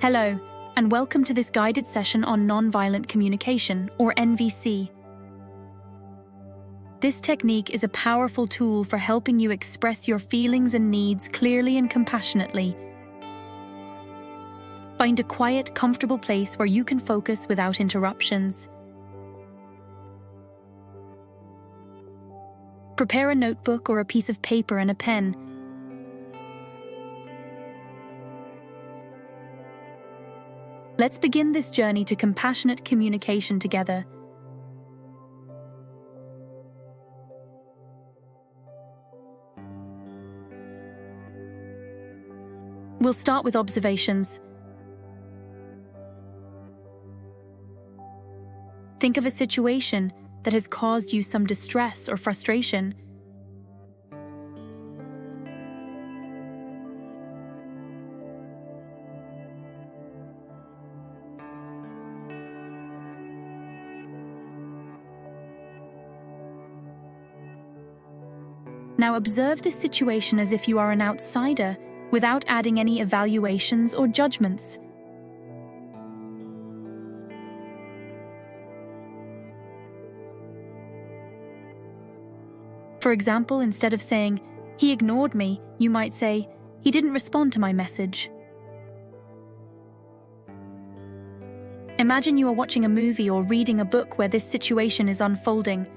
Hello, and welcome to this guided session on nonviolent communication, or NVC. This technique is a powerful tool for helping you express your feelings and needs clearly and compassionately. Find a quiet, comfortable place where you can focus without interruptions. Prepare a notebook or a piece of paper and a pen. Let's begin this journey to compassionate communication together. We'll start with observations. Think of a situation that has caused you some distress or frustration. Now observe this situation as if you are an outsider, without adding any evaluations or judgments. For example, instead of saying, "He ignored me," you might say, "He didn't respond to my message." Imagine you are watching a movie or reading a book where this situation is unfolding.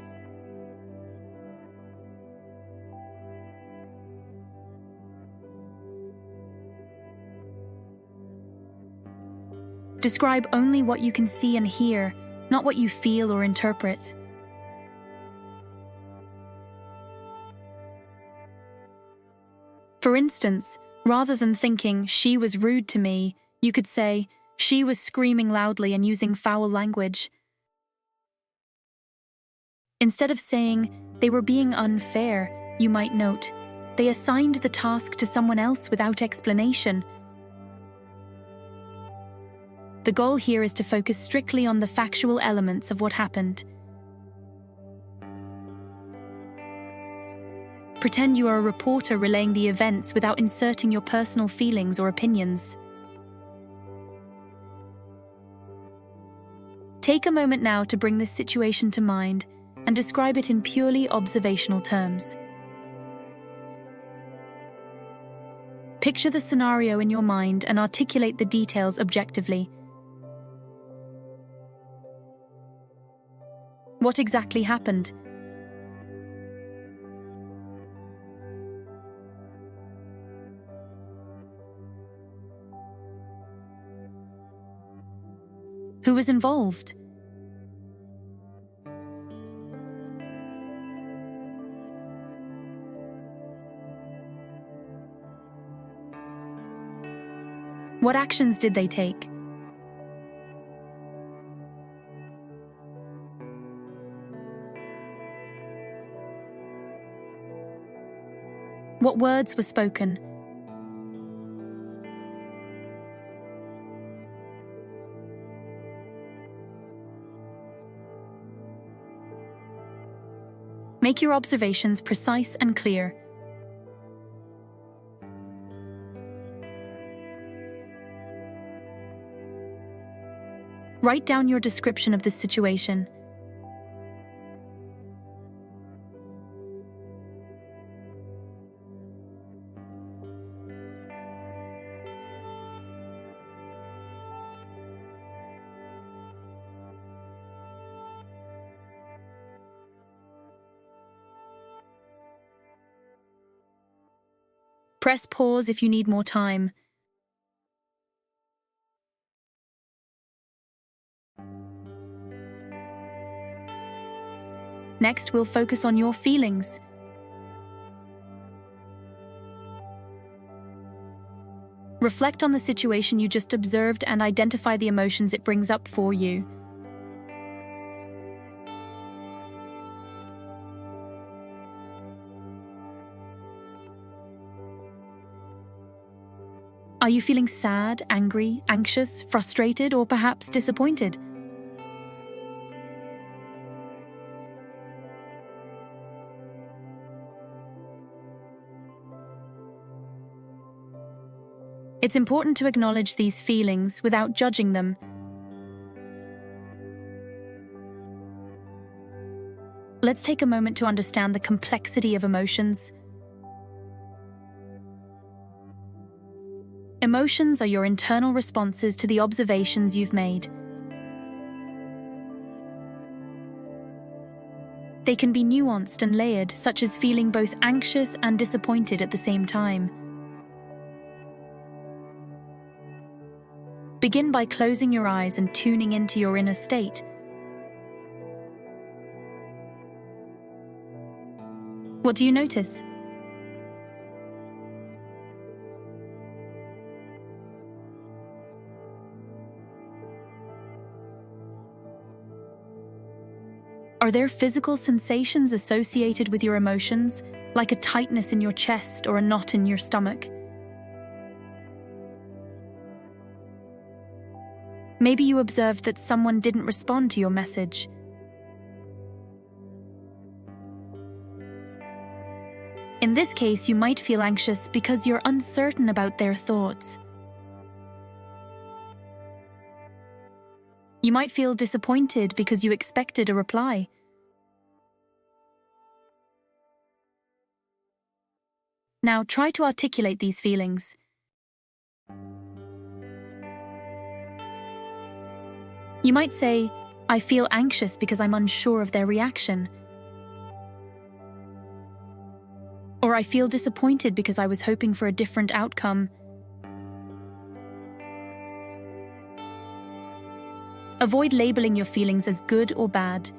Describe only what you can see and hear, not what you feel or interpret. For instance, rather than thinking, "She was rude to me," you could say, "She was screaming loudly and using foul language." Instead of saying, "They were being unfair," you might note, "They assigned the task to someone else without explanation." The goal here is to focus strictly on the factual elements of what happened. Pretend you are a reporter relaying the events without inserting your personal feelings or opinions. Take a moment now to bring this situation to mind and describe it in purely observational terms. Picture the scenario in your mind and articulate the details objectively. What exactly happened? Who was involved? What actions did they take? What words were spoken? Make your observations precise and clear. Write down your description of this situation. Press pause if you need more time. Next, we'll focus on your feelings. Reflect on the situation you just observed and identify the emotions it brings up for you. Are you feeling sad, angry, anxious, frustrated, or perhaps disappointed? It's important to acknowledge these feelings without judging them. Let's take a moment to understand the complexity of emotions. Emotions are your internal responses to the observations you've made. They can be nuanced and layered, such as feeling both anxious and disappointed at the same time. Begin by closing your eyes and tuning into your inner state. What do you notice? Are there physical sensations associated with your emotions, like a tightness in your chest or a knot in your stomach? Maybe you observed that someone didn't respond to your message. In this case, you might feel anxious because you're uncertain about their thoughts. You might feel disappointed because you expected a reply. Now try to articulate these feelings. You might say, "I feel anxious because I'm unsure of their reaction." Or, "I feel disappointed because I was hoping for a different outcome." Avoid labeling your feelings as good or bad.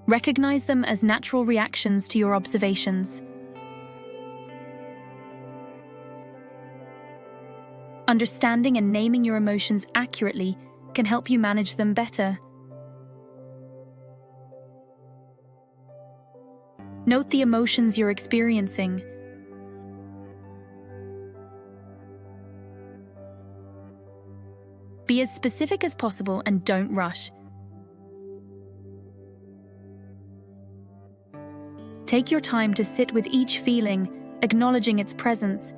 Recognize them as natural reactions to your observations. Understanding and naming your emotions accurately can help you manage them better. Note the emotions you're experiencing. Be as specific as possible and don't rush. Take your time to sit with each feeling, acknowledging its presence.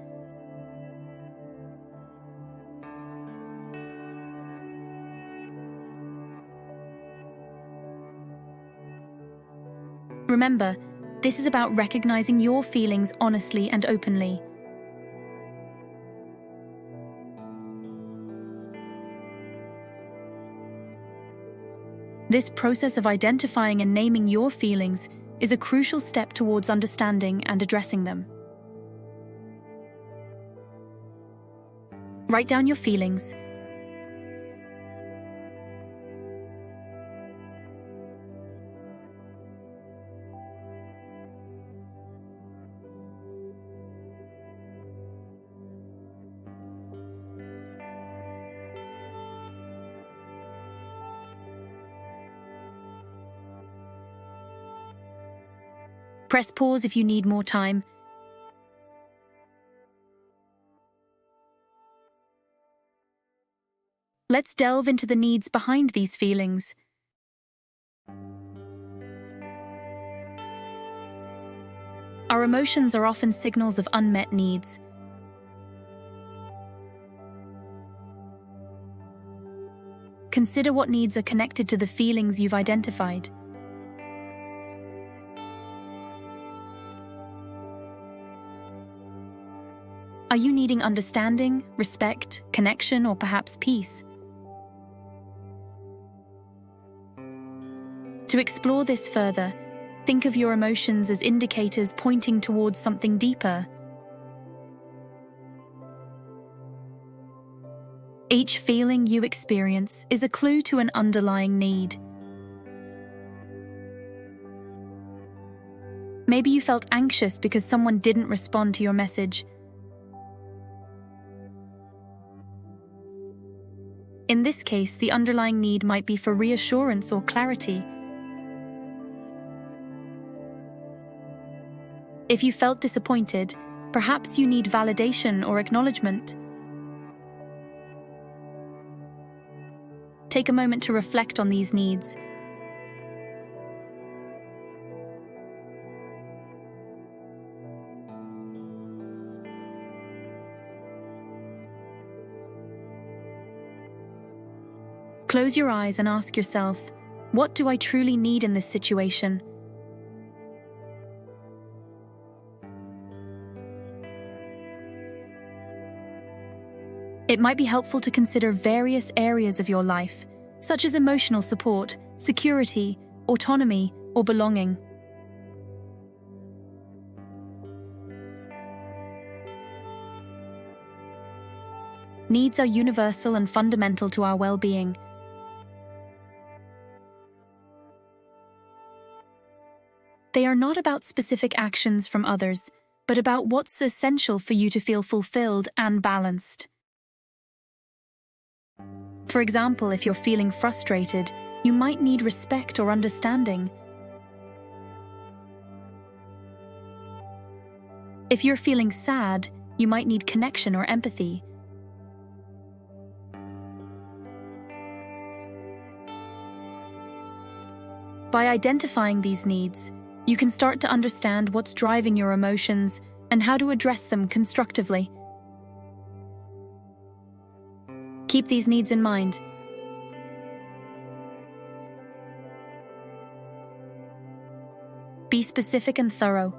Remember, this is about recognizing your feelings honestly and openly. This process of identifying and naming your feelings is a crucial step towards understanding and addressing them. Write down your feelings. Press pause if you need more time. Let's delve into the needs behind these feelings. Our emotions are often signals of unmet needs. Consider what needs are connected to the feelings you've identified. Are you needing understanding, respect, connection, or perhaps peace? To explore this further, think of your emotions as indicators pointing towards something deeper. Each feeling you experience is a clue to an underlying need. Maybe you felt anxious because someone didn't respond to your message. In this case, the underlying need might be for reassurance or clarity. If you felt disappointed, perhaps you need validation or acknowledgement. Take a moment to reflect on these needs. Close your eyes and ask yourself, what do I truly need in this situation? It might be helpful to consider various areas of your life, such as emotional support, security, autonomy, or belonging. Needs are universal and fundamental to our well-being. They are not about specific actions from others, but about what's essential for you to feel fulfilled and balanced. For example, if you're feeling frustrated, you might need respect or understanding. If you're feeling sad, you might need connection or empathy. By identifying these needs, you can start to understand what's driving your emotions and how to address them constructively. Keep these needs in mind. Be specific and thorough.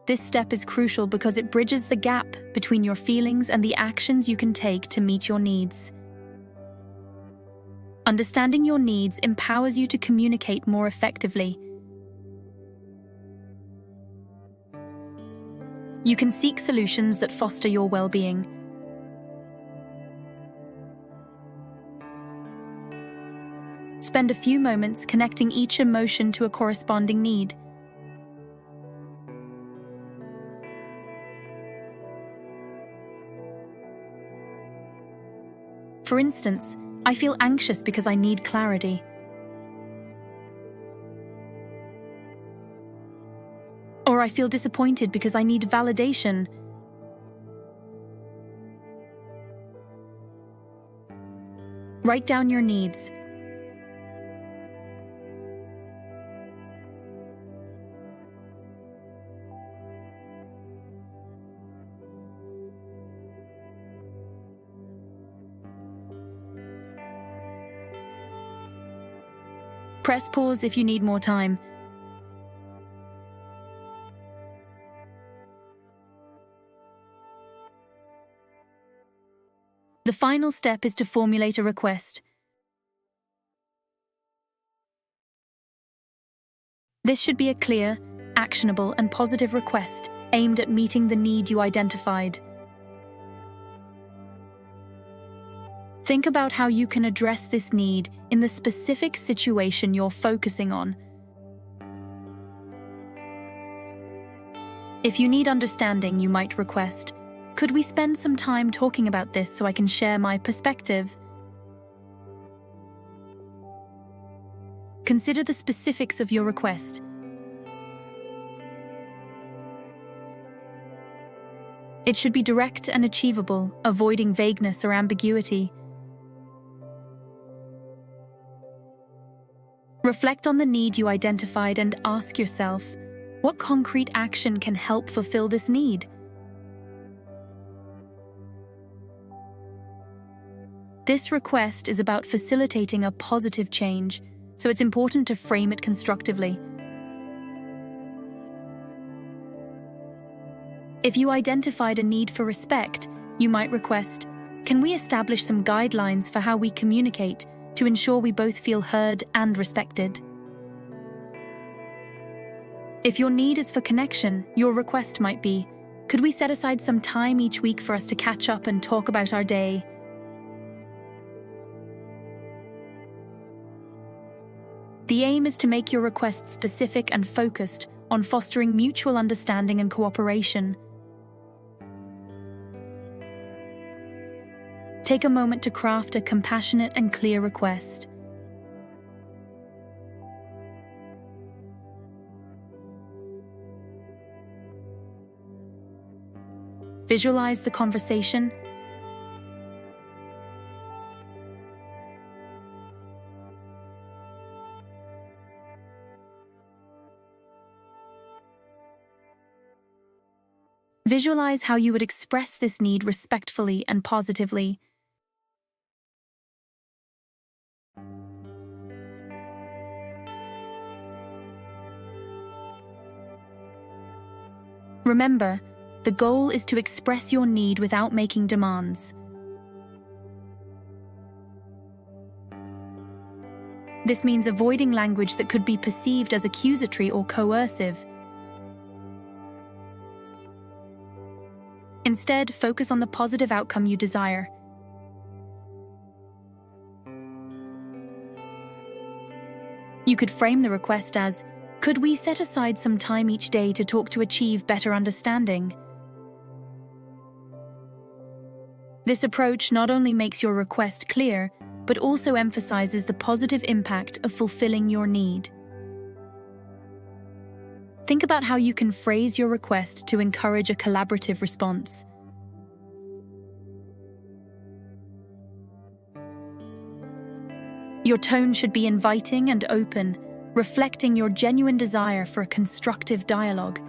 This step is crucial because it bridges the gap between your feelings and the actions you can take to meet your needs. Understanding your needs empowers you to communicate more effectively. You can seek solutions that foster your well-being. Spend a few moments connecting each emotion to a corresponding need. For instance, I feel anxious because I need clarity. Or I feel disappointed because I need validation. Write down your needs. Press pause if you need more time. The final step is to formulate a request. This should be a clear, actionable, and positive request aimed at meeting the need you identified. Think about how you can address this need in the specific situation you're focusing on. If you need understanding, you might request, "Could we spend some time talking about this so I can share my perspective?" Consider the specifics of your request. It should be direct and achievable, avoiding vagueness or ambiguity. Reflect on the need you identified and ask yourself, what concrete action can help fulfill this need? This request is about facilitating a positive change, so it's important to frame it constructively. If you identified a need for respect, you might request, "Can we establish some guidelines for how we communicate to ensure we both feel heard and respected?" If your need is for connection, your request might be, "Could we set aside some time each week for us to catch up and talk about our day?" The aim is to make your request specific and focused on fostering mutual understanding and cooperation. Take a moment to craft a compassionate and clear request. Visualize the conversation. Visualize how you would express this need respectfully and positively. Remember, the goal is to express your need without making demands. This means avoiding language that could be perceived as accusatory or coercive. Instead, focus on the positive outcome you desire. You could frame the request as, "Could we set aside some time each day to talk to achieve better understanding?" This approach not only makes your request clear, but also emphasizes the positive impact of fulfilling your need. Think about how you can phrase your request to encourage a collaborative response. Your tone should be inviting and open, reflecting your genuine desire for a constructive dialogue.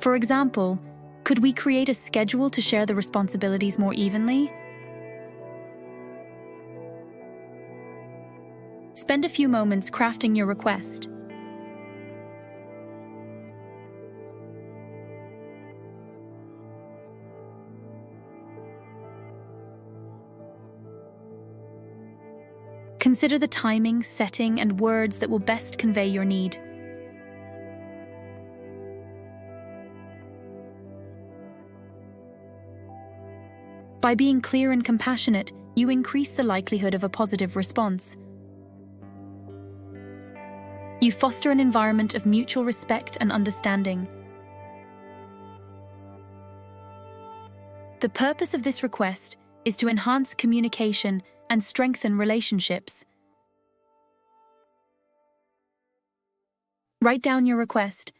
For example, could we create a schedule to share the responsibilities more evenly? Spend a few moments crafting your request. Consider the timing, setting, and words that will best convey your need. By being clear and compassionate, you increase the likelihood of a positive response. You foster an environment of mutual respect and understanding. The purpose of this request is to enhance communication and strengthen relationships. Write down your request.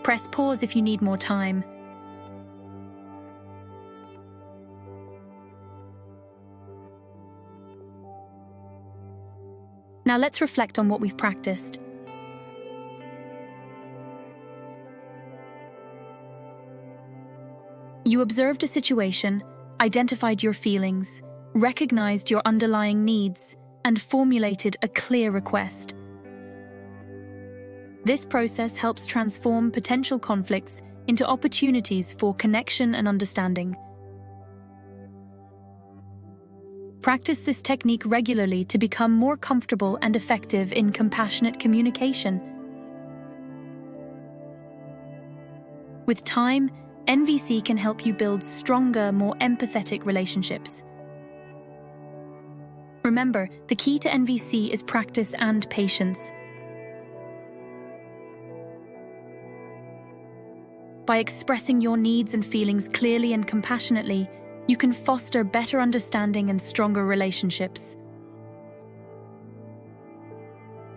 Press pause if you need more time. Now let's reflect on what we've practiced. You observed a situation, identified your feelings, recognized your underlying needs, and formulated a clear request. This process helps transform potential conflicts into opportunities for connection and understanding. Practice this technique regularly to become more comfortable and effective in compassionate communication. With time, NVC can help you build stronger, more empathetic relationships. Remember, the key to NVC is practice and patience. By expressing your needs and feelings clearly and compassionately, you can foster better understanding and stronger relationships.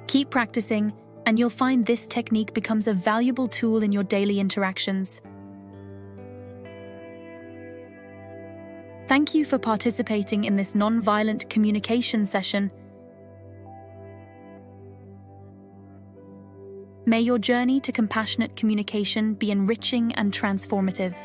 Keep practicing, and you'll find this technique becomes a valuable tool in your daily interactions. Thank you for participating in this nonviolent communication session. May your journey to compassionate communication be enriching and transformative.